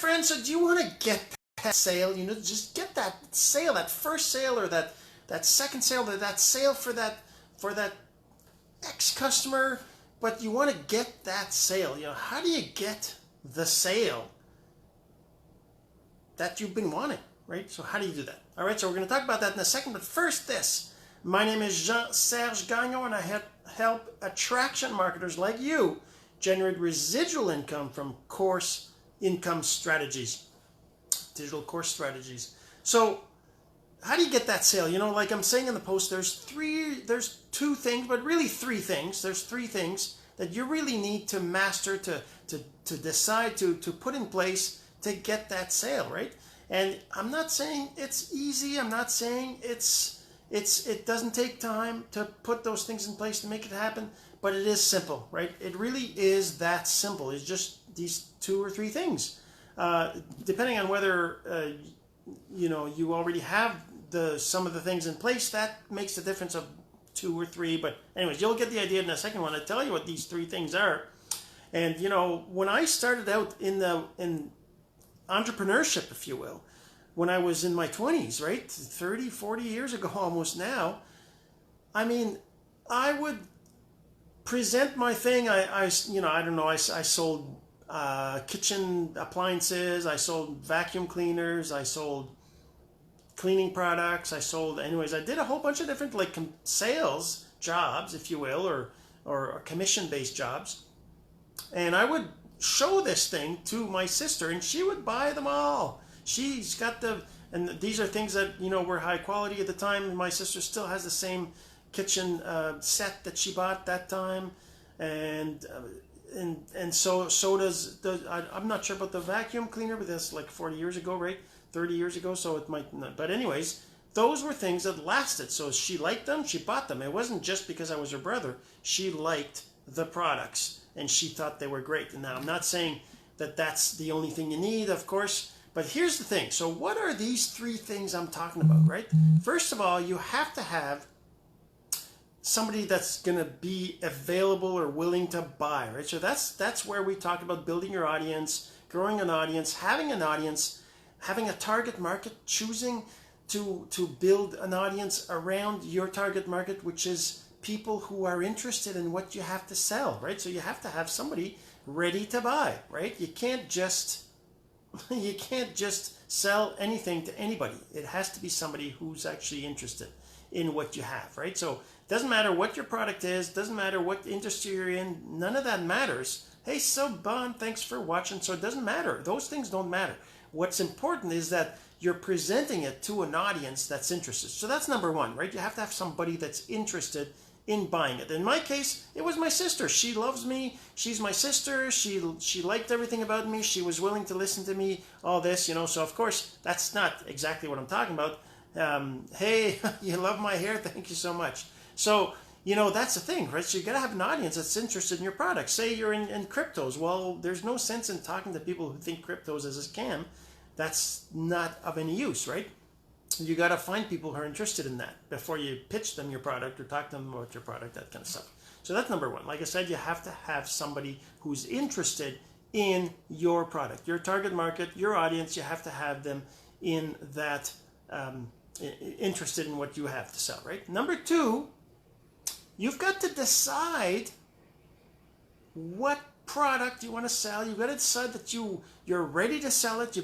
friend, so do you want to get that sale? You know, just get that sale, that first sale, or that second sale, or that sale for that ex-customer, but you want to get that sale. You know, how do you get the sale that you've been wanting, right? So how do you do that? All right, so we're going to talk about that in a second, but first this. My name is Jean-Serge Gagnon, and I help attraction marketers like you generate residual income from course income strategies, digital course strategies. So how do you get that sale? You know, like I'm saying in the post, there's two things, but really three things. There's three things that you really need to master, to decide to put in place to get that sale, right? And I'm not saying it's easy. I'm not saying it doesn't take time to put those things in place to make it happen, but it is simple, right? It really is that simple. It's just these two or three things, depending on whether you already have some of the things in place. That makes the difference of two or three. But anyways, you'll get the idea in a second when I tell you what these three things are. And you know, when I started out in entrepreneurship, if you will, when I was in my 20s, right, 30, 40 years ago almost now, I mean, I would present my thing. I sold kitchen appliances, I sold vacuum cleaners, I sold cleaning products, I did a whole bunch of different like sales jobs, if you will, or commission-based jobs. And I would show this thing to my sister, and she would buy them all. She's got and these are things that, you know, were high quality at the time. My sister still has the same kitchen set that she bought that time, and so does I'm not sure about the vacuum cleaner, but that's like 40 years ago, right? 30 years ago, so it might not. But anyways, those were things that lasted. So she liked them, she bought them. It wasn't just because I was her brother. She liked the products, and she thought they were great. And now I'm not saying that that's the only thing you need, of course. But here's the thing. So what are these three things I'm talking about, right? First of all, you have to have somebody that's going to be available or willing to buy, right? So that's where we talk about building your audience, growing an audience, having a target market, choosing to build an audience around your target market, which is people who are interested in what you have to sell, right? So you have to have somebody ready to buy, right? You can't just sell anything to anybody. It has to be somebody who's actually interested in what you have, right? So it doesn't matter what your product is, doesn't matter what industry you're in, none of that matters. Hey, so Bon, thanks for watching. So it doesn't matter. Those things don't matter. What's important is that you're presenting it to an audience that's interested. So that's number one, right? You have to have somebody that's interested in buying it. In my case, it was my sister. She loves me. She's my sister. She liked everything about me. She was willing to listen to me, all this, you know. So of course, that's not exactly what I'm talking about. Hey, you love my hair. Thank you so much. So, you know, that's the thing, right? So you got to have an audience that's interested in your product. Say you're in cryptos. Well, there's no sense in talking to people who think cryptos is a scam. That's not of any use, right? You got to find people who are interested in that before you pitch them your product or talk to them about your product, that kind of stuff. So that's number one. Like I said, you have to have somebody who's interested in your product, your target market, your audience. You have to have them in that, interested in what you have to sell, right? Number two, you've got to decide what product you want to sell. You've got to decide that you're ready to sell it. You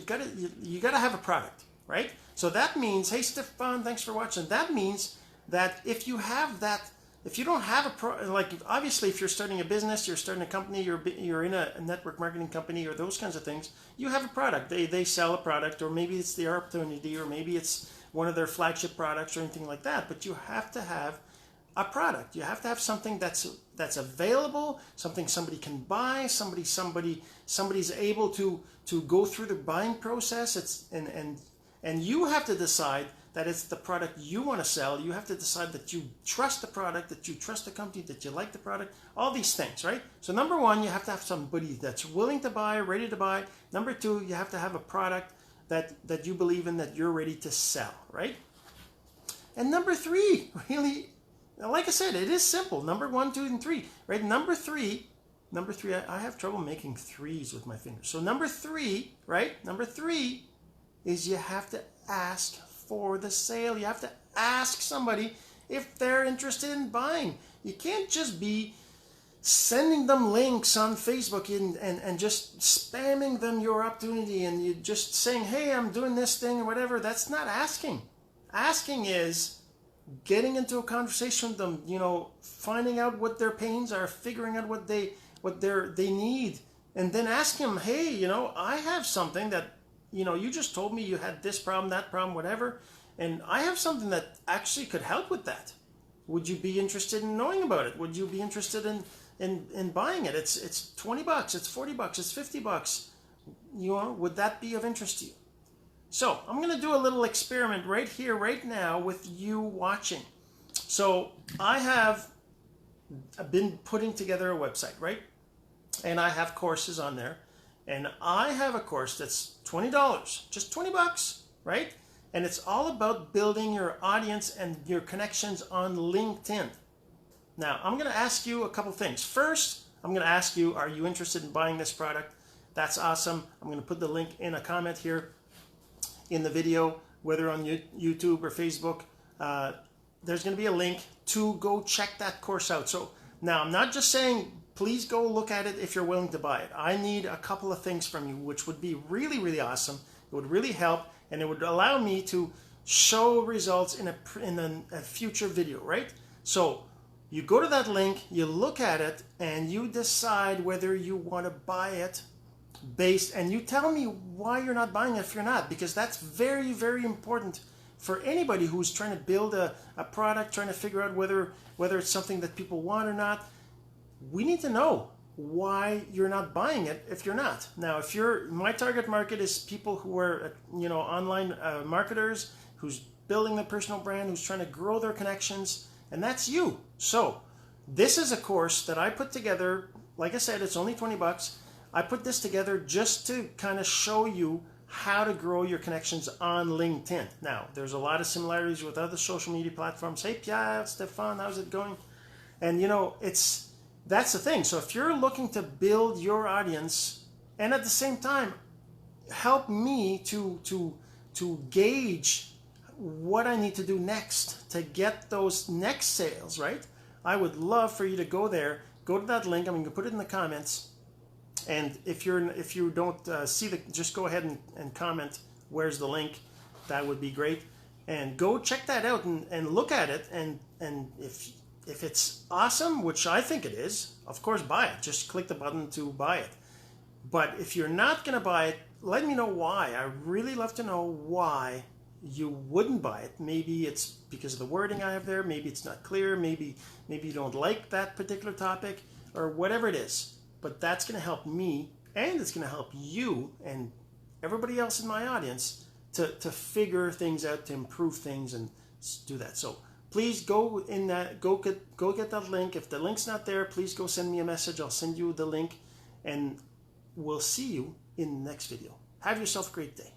got to have a product, right? So that means, hey, Stefan, thanks for watching. That means that if you don't have like obviously if you're starting a business, you're starting a company, you're in a network marketing company or those kinds of things, you have a product. They sell a product, or maybe it's their opportunity, or maybe it's one of their flagship products or anything like that. But you have to have a product. You have to have something that's available, something somebody can buy, somebody's able to go through the buying process. And you have to decide that it's the product you want to sell. You have to decide that you trust the product, that you trust the company, that you like the product, all these things, right? So number one, you have to have somebody that's willing to buy, ready to buy. Number two, you have to have a product that you believe in, that you're ready to sell, right? And number three, really, like I said, it is simple. Number one, two, and three, right? Number three Number three, I have trouble making threes with my fingers. So number three, right? Number three is you have to ask for the sale. You have to ask somebody if they're interested in buying. You can't just be sending them links on Facebook and just spamming them your opportunity and you just saying, hey, I'm doing this thing or whatever. That's not asking. Asking is getting into a conversation with them, you know, finding out what their pains are, figuring out what they need, and then ask them, hey, you know, I have something that, you know, you just told me you had this problem, that problem, whatever, and I have something that actually could help with that. Would you be interested in knowing about it? Would you be interested in buying it? It's $20, it's $40, it's $50. You know, would that be of interest to you? So I'm going to do a little experiment right here, right now, with you watching. So I've been putting together a website, right? And I have courses on there. And I have a course that's $20, just $20, right? And it's all about building your audience and your connections on LinkedIn. Now, I'm going to ask you a couple things. First, I'm going to ask you, are you interested in buying this product? That's awesome. I'm going to put the link in a comment here in the video, whether on YouTube or Facebook. There's going to be a link to go check that course out. So now I'm not just saying, please go look at it if you're willing to buy it. I need a couple of things from you, which would be really, really awesome. It would really help, and it would allow me to show results in a future video, right? So you go to that link, you look at it, and you decide whether you want to buy it and you tell me why you're not buying it if you're not, because that's very, very important for anybody who's trying to build a product, trying to figure out whether it's something that people want or not. We need to know why you're not buying it if you're not. Now, my target market is people who are, you know, online marketers, who's building their personal brand, who's trying to grow their connections, and that's you. So this is a course that I put together. Like I said, it's only $20. I put this together just to kind of show you how to grow your connections on LinkedIn. Now, there's a lot of similarities with other social media platforms. Hey, Pierre, Stefan, how's it going? And, you know, that's the thing. So if you're looking to build your audience and at the same time help me to gauge what I need to do next to get those next sales, right? I would love for you to go there, go to that link. I'm going to put it in the comments. And if you don't see just go ahead and comment, where's the link? That would be great. And go check that out and look at it. And if it's awesome, which I think it is, of course, buy it. Just click the button to buy it. But if you're not going to buy it, let me know why. I really love to know why you wouldn't buy it. Maybe it's because of the wording I have there. Maybe it's not clear. Maybe you don't like that particular topic or whatever it is. But that's going to help me, and it's going to help you and everybody else in my audience to figure things out, to improve things, and do that. So please go get that link. If the link's not there, please go send me a message. I'll send you the link, and we'll see you in the next video. Have yourself a great day.